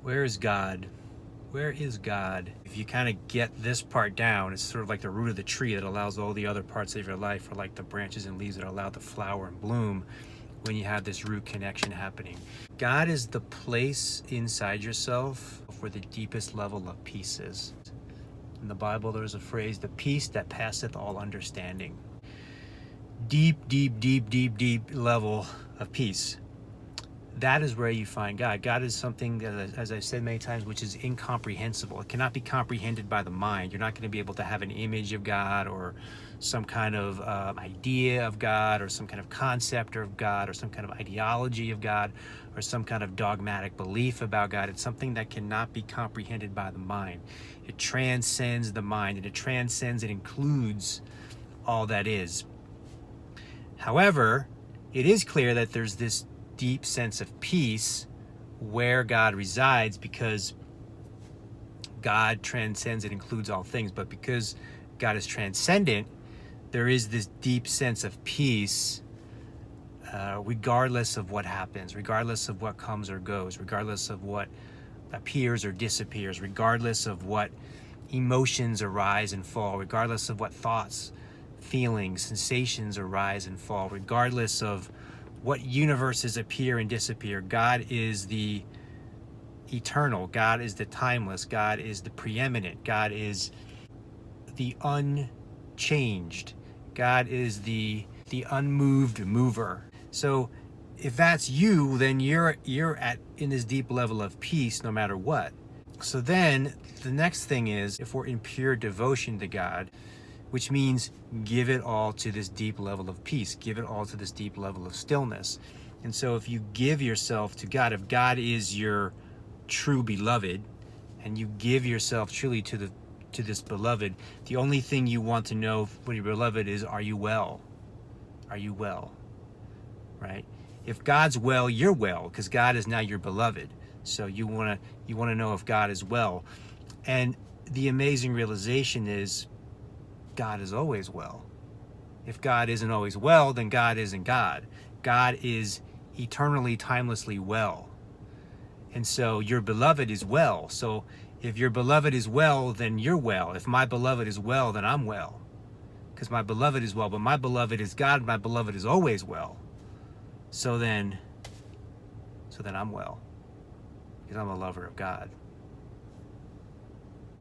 Where is God? Where is God? If you kind of get this part down, it's sort of like the root of the tree that allows all the other parts of your life, or like the branches and leaves that allow the flower and bloom when you have this root connection happening. God is the place inside yourself where the deepest level of peace is. In the Bible, there's a phrase, the peace that passeth all understanding. Deep level of peace. That is where you find God. God is something that, as I've said many times, which is incomprehensible. It cannot be comprehended by the mind. You're not going to be able to have an image of God, or some kind of idea of God, or some kind of concept of God, or some kind of ideology of God, or some kind of dogmatic belief about God. It's something that cannot be comprehended by the mind. It transcends the mind, and it includes all that is. However, it is clear that there's this deep sense of peace where God resides, because God transcends and includes all things. But because God is transcendent, there is this deep sense of peace regardless of what happens, regardless of what comes or goes, regardless of what appears or disappears, regardless of what emotions arise and fall, regardless of what thoughts, feelings, sensations arise and fall, regardless of what universes appear and disappear. God is the eternal. God is the timeless. God is the preeminent. God is the unchanged. God is the unmoved mover. So if that's you, then you're in this deep level of peace no matter what. So then the next thing is, if we're in pure devotion to God, which means give it all to this deep level of peace, give it all to this deep level of stillness. And so if you give yourself to God, if God is your true beloved, and you give yourself truly to this beloved, the only thing you want to know when your beloved is, are you well? Are you well? Right? If God's well, you're well, because God is now your beloved. So you want to know if God is well. And the amazing realization is, God is always well. If God isn't always well, then God isn't God. God is eternally, timelessly well. And so your beloved is well. So if your beloved is well, then you're well. If my beloved is well, then I'm well. Because my beloved is well, but my beloved is God. My beloved is always well. So then I'm well, because I'm a lover of God.